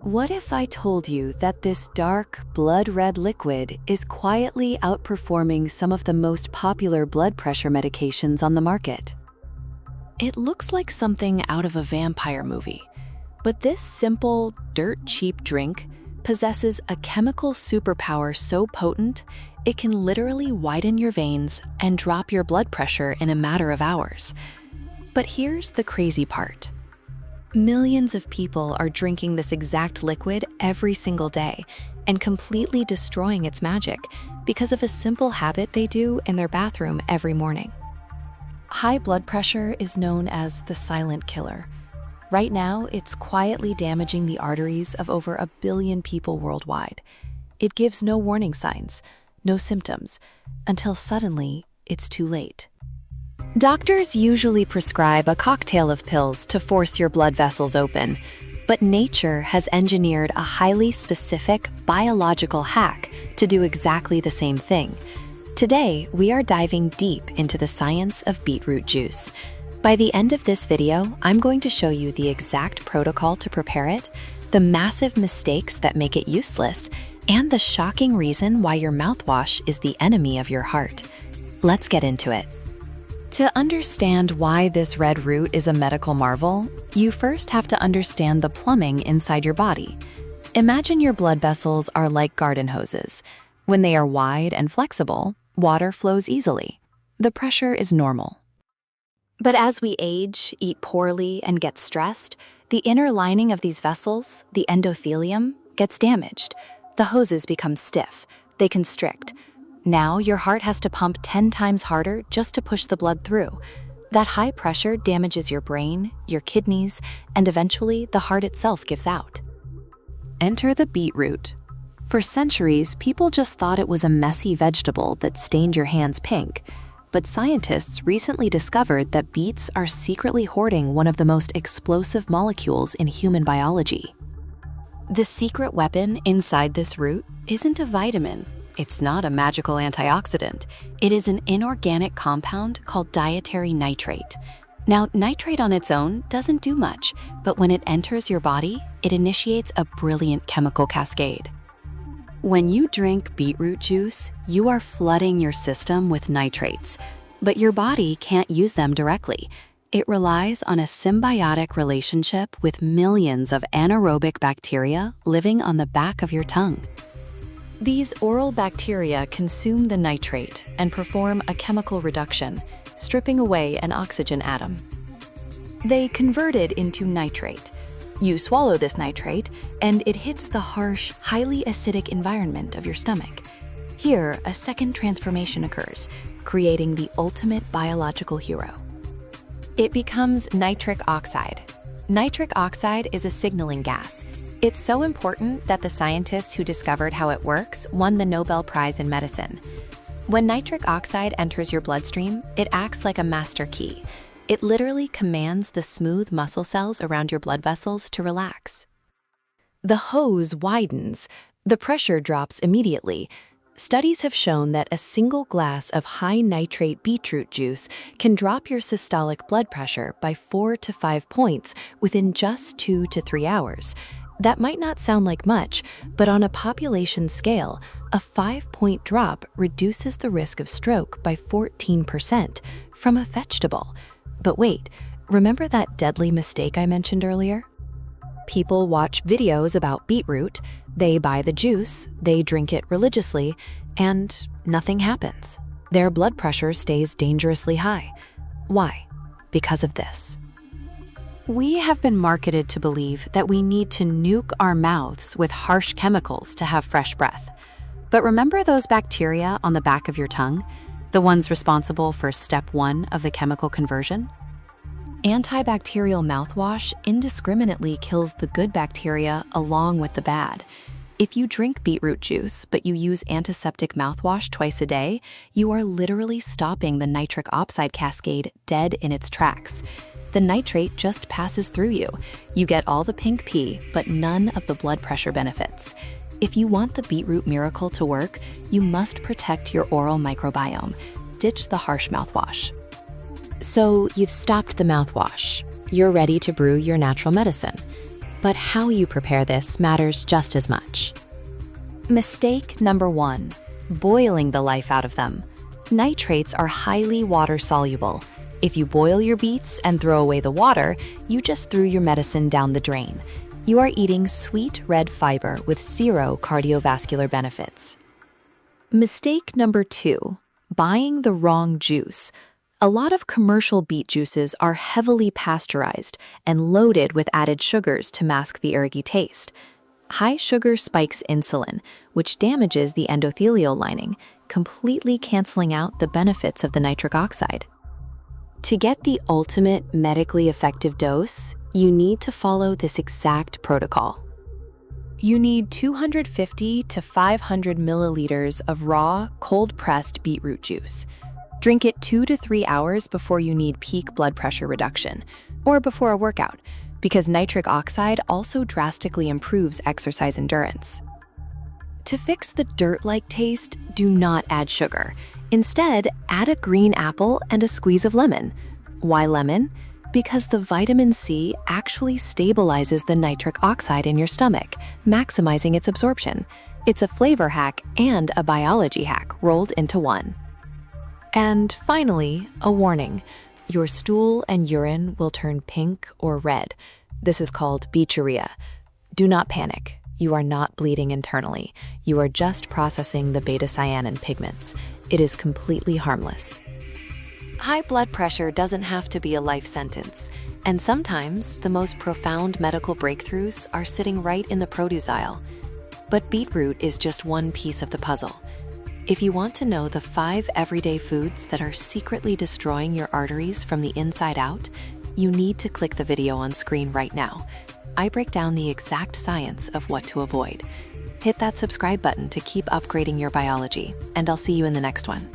What if I told you that this dark, blood-red liquid is quietly outperforming some of the most popular blood pressure medications on the market? It looks like something out of a vampire movie, but this simple, dirt-cheap drink possesses a chemical superpower so potent, it can literally widen your veins and drop your blood pressure in a matter of hours. But here's the crazy part. Millions of people are drinking this exact liquid every single day and completely destroying its magic because of a simple habit they do in their bathroom every morning. High blood pressure is known as the silent killer. Right now, it's quietly damaging the arteries of over 1 billion people worldwide. It gives no warning signs, no symptoms, until suddenly it's too late. Doctors usually prescribe a cocktail of pills to force your blood vessels open, but nature has engineered a highly specific biological hack to do exactly the same thing. Today, we are diving deep into the science of beetroot juice. By the end of this video, I'm going to show you the exact protocol to prepare it, the massive mistakes that make it useless, and the shocking reason why your mouthwash is the enemy of your heart. Let's get into it. To understand why this red root is a medical marvel, you first have to understand the plumbing inside your body. Imagine your blood vessels are like garden hoses. When they are wide and flexible, water flows easily. The pressure is normal. But as we age, eat poorly, and get stressed, the inner lining of these vessels, the endothelium, gets damaged. The hoses become stiff. They constrict. Now your heart has to pump 10 times harder just to push the blood through. That high pressure damages your brain, your kidneys, and eventually the heart itself gives out. Enter the beetroot. For centuries, people just thought it was a messy vegetable that stained your hands pink. But scientists recently discovered that beets are secretly hoarding one of the most explosive molecules in human biology. The secret weapon inside this root isn't a vitamin. It's not a magical antioxidant. It is an inorganic compound called dietary nitrate. Now, nitrate on its own doesn't do much, but when it enters your body, it initiates a brilliant chemical cascade. When you drink beetroot juice, you are flooding your system with nitrates, but your body can't use them directly. It relies on a symbiotic relationship with millions of anaerobic bacteria living on the back of your tongue. These oral bacteria consume the nitrate and perform a chemical reduction, stripping away an oxygen atom. They convert it into nitrate. You swallow this nitrate, and it hits the harsh, highly acidic environment of your stomach. Here, a second transformation occurs, creating the ultimate biological hero. It becomes nitric oxide. Nitric oxide is a signaling gas. It's so important that the scientists who discovered how it works won the Nobel Prize in Medicine. When nitric oxide enters your bloodstream, it acts like a master key. It literally commands the smooth muscle cells around your blood vessels to relax. The hose widens. The pressure drops immediately. Studies have shown that a single glass of high-nitrate beetroot juice can drop your systolic blood pressure by 4 to 5 points within just 2 to 3 hours. That might not sound like much, but on a population scale, a 5-point drop reduces the risk of stroke by 14% from a vegetable. But wait, remember that deadly mistake I mentioned earlier? People watch videos about beetroot, they buy the juice, they drink it religiously, and nothing happens. Their blood pressure stays dangerously high. Why? Because of this. We have been marketed to believe that we need to nuke our mouths with harsh chemicals to have fresh breath. But remember those bacteria on the back of your tongue? The ones responsible for step 1 of the chemical conversion? Antibacterial mouthwash indiscriminately kills the good bacteria along with the bad. If you drink beetroot juice, but you use antiseptic mouthwash twice a day, you are literally stopping the nitric oxide cascade dead in its tracks. The nitrate just passes through you. You get all the pink pee, but none of the blood pressure benefits. If you want the beetroot miracle to work, you must protect your oral microbiome. Ditch the harsh mouthwash. So you've stopped the mouthwash. You're ready to brew your natural medicine. But how you prepare this matters just as much. Mistake number 1: boiling the life out of them. Nitrates are highly water-soluble. If you boil your beets and throw away the water, you just threw your medicine down the drain. You are eating sweet red fiber with zero cardiovascular benefits. Mistake number 2: buying the wrong juice. A lot of commercial beet juices are heavily pasteurized and loaded with added sugars to mask the earthy taste. High sugar spikes insulin, which damages the endothelial lining, completely canceling out the benefits of the nitric oxide. To get the ultimate medically effective dose, you need to follow this exact protocol. You need 250 to 500 milliliters of raw, cold-pressed beetroot juice. Drink it 2 to 3 hours before you need peak blood pressure reduction, or before a workout, because nitric oxide also drastically improves exercise endurance. To fix the dirt-like taste, do not add sugar. Instead, add a green apple and a squeeze of lemon. Why lemon? Because the vitamin C actually stabilizes the nitric oxide in your stomach, maximizing its absorption. It's a flavor hack and a biology hack rolled into one. And finally, a warning. Your stool and urine will turn pink or red. This is called beeturia. Do not panic. You are not bleeding internally. You are just processing the beta-cyanin pigments. It is completely harmless. High blood pressure doesn't have to be a life sentence, and sometimes the most profound medical breakthroughs are sitting right in the produce aisle. But beetroot is just one piece of the puzzle. If you want to know the 5 everyday foods that are secretly destroying your arteries from the inside out, you need to click the video on screen right now. I break down the exact science of what to avoid. Hit that subscribe button to keep upgrading your biology, and I'll see you in the next one.